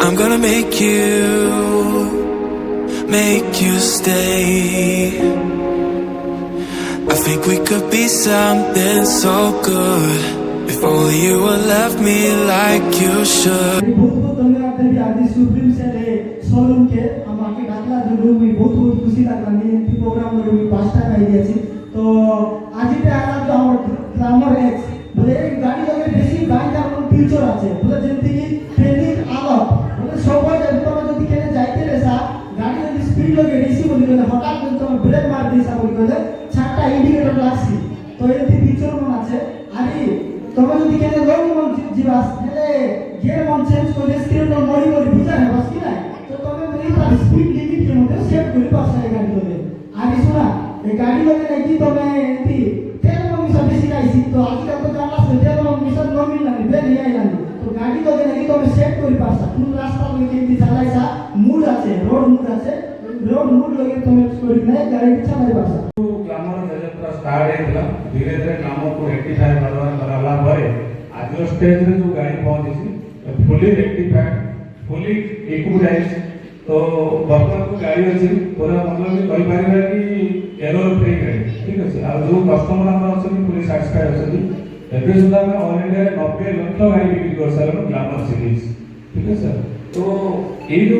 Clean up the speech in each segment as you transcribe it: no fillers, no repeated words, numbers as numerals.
I'm gonna make you stay. I think we could be something so good if only you would love me like you should. बहुत बहुत धन्यवाद देवी आज supreme से ले showroom के हम आके डाकला जरूर मैं बहुत बहुत खुशी लागला मैं एंटी प्रोग्राम में मैं फर्स्ट टाइम आई गई तो आज पे आला जो हम ग्लैमर एक्स बोले गाड़ी लगे বেশি বাইকার কোন ফিচার আছে বলে যেমতি কি ট্রেনিং আলো বলে সবাই তোমরা যদি কেনে যাইতে রেসা গাড়ি যদি স্পিড লগে বেশি বলি বলে হঠাৎ যদি তোমরা ব্রেক মার দিছা বলি বলে চারটা ইন্ডিকেটর লাগছি তো এতে ফিচার মন আছে আরে তোমরা যদি কেনে লং মন জিবাস তাহলে গিয়ার মন চেঞ্জ করে স্ক্রিন মরি মরি বুঝা না বাস কি না তো তোমরা মেরি তার স্পিড লিমিট এর মধ্যে সেট করে পারছ এই গাড়ি লগে আরে শোনা এই গাড়ি লগে নাকি তোমরা এতি তেল মিশা বেশি খাইছি তো আজকাল তো জানা আছে তেল মিশা নমিন না বে নিয়ে আইলাম তো গাড়ি লগে নাকি তোমরা সেট করে পারছ কোন রাস্তা লগে কেমনি চালাইছা মুড আছে রোড মুড লগে তোমরা করে না গাড়ি চালাই পারছ ग्लैमर जब पूरा स्टार्ट हेतला धीरे धीरे काम को रेक्टिफाई करला परे आज स्टेज रे जो गाड़ी पहुंची फुली रेक्टिफाइड फुली इक्विलाइज तो वर्तमान को गाड़ी अछि पूरा मतलब भी कहि पारिबा कि एरर फ्री गाड़ी ठीक अछि आ जो कस्टमर हमर अछि पूरी सैटिस्फाइड अछि एबे सुधा में ऑल इंडिया 90 लाख गाड़ी बिक्री कर सारन ग्लैमर सीरीज ठीक है सर तो ये जो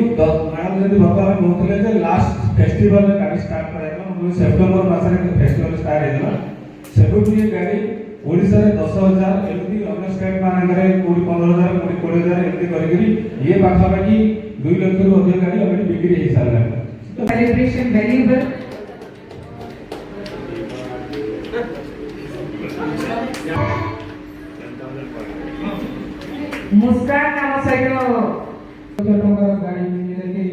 मैडम जब वर्तमान में होतले जे लास्ट फेस्टिवल रे गाड़ी स्टार्ट कराइला सेप्टेम्बर मासरे फेस्टिवल स्टार्ट हेतला सेबुटु ये गाड़ी ओडिसा रे 10000 एमती अन्य स्टेट मानकरे 15000 20000 एमती करिकरी ये पाखापाखि 2 लाख रु अधिक गाड़ी ऑलरेडी बिक्री हे सारला सेलिब्रेशन वैल्यूएबल मुस्कान नाम सहित टंका गाड़ी कि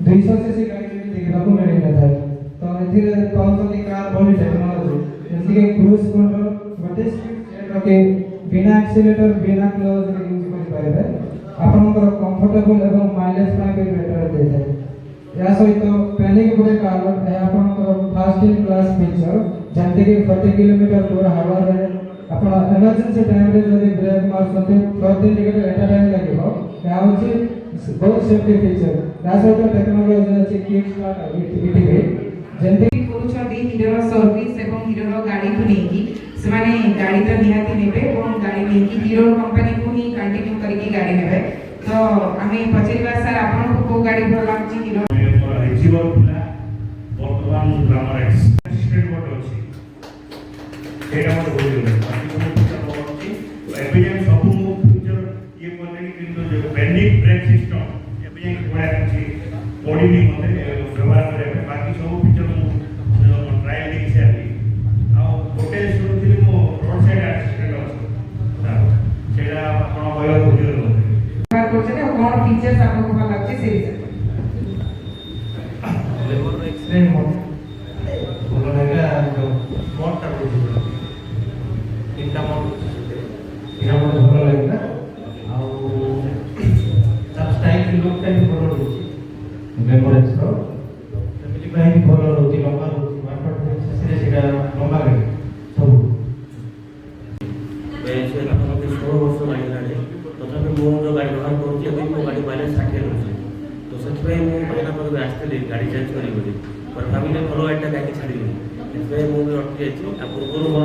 200 सीसी गाड़ी देखा को मिल जाता है तो एथिरे पाउंडी कार बॉडी टेक्नोलॉजी जैसे कि क्रूज कंट्रोल गति स्पीड के बिना एक्सीलरेटर बिना क्लच रे यूज करि पारे आपनकर कंफर्टेबल एवं माइलेज ପାଇଁ ବି ବେଟର ଦେଇଥାଏ या सहित पैनिक ब्रेक अलर्ट है आपनकर फास्ट इन क्लास फीचर जेंते कि 40 किलोमीटर पर आवर रे आपण इमरजेंसी टाइम रे जदी ब्रेक मारसते 40 इंडिकेटर एटा टाइम लागेबो या होची बहुत सेफ्टी फीचर या सहित टेक्नोलॉजी अछि किक स्टार्ट इटिवे जेंते କରୁଛନ୍ତି ହିରୋର ସର୍ଭିସ ଏବଂ ହିରୋର ଗାଡ଼ିକୁ ନେଇକି ସେମାନେ ଗାଡ଼ି ତ ନିହାତି ନେବେ ଏବଂ ଗାଡ଼ି ନେଇକି ହିରୋ କମ୍ପାନୀକୁ ହିଁ କଣ୍ଟିନ୍ୟୁ କରିକି ଗାଡ଼ି ନେବେ ତ ଆମେ ପଚାରିବା ସାର୍ ଆପଣଙ୍କୁ କୋଉ ଗାଡ଼ି ଭଲ ଲାଗୁଛି ହିରୋ ରିସିଭର ଥିଲା ବର୍ତ୍ତମାନ ଗ୍ଲାମର ଏକ୍ସ ସିଷ୍ଟମ ଗୋଟେ ଅଛି ଏଟା ଆମର ବୋଲିଲେ ବାକି ସବୁ ଫିଚର ଅଛି ଏବେ ଯେମିତି ସବୁ ଫିଚର ଇଏ କଲେ କିନ୍ତୁ ଯୋଉ ବେଣ୍ଡିଂ ବ୍ରେକ୍ ସିଷ୍ଟମ ଏବେ ଯେମିତି ବଢିଆ ଅଛି ପଡ଼ିନି ମତେ ବ୍ୟବହାର କରିବା ବାକି ସବୁ ଫିଚର ट्रायल देखी से आली आ गोटे सुनथिली मो रोड साइड एक्सीडेंट अछि सेटा आपण कहया बुझियो बात करछे ना कोन फीचर्स आपको भल लागছে সেই लेबर एक्सप्लेन मोड बोलो रहेगा जो मोडटा बुझियो तीनटा मोड इना मोड भल लागला आ सब स्टाइल लुक टाइप भल रहउची लेबर एक्सप्रो फैमिली ପାଇଁ भल रहउची लंबा सेटा लंबा गाड़ी सब वैसे अपन के 16 वर्ष लागिलाले तथापि मो जो गाड़ी व्यवहार करूची अभी मो गाड़ी माइलेज 60 रहउची तो सच्चे मो पहिला पर आस्ते गाड़ी चेंज करी बोली पर भाबिले भलो गाड़ीटा काहे छाड़ी नहीं इसमें मो भी अटकी अछि आ पूर्व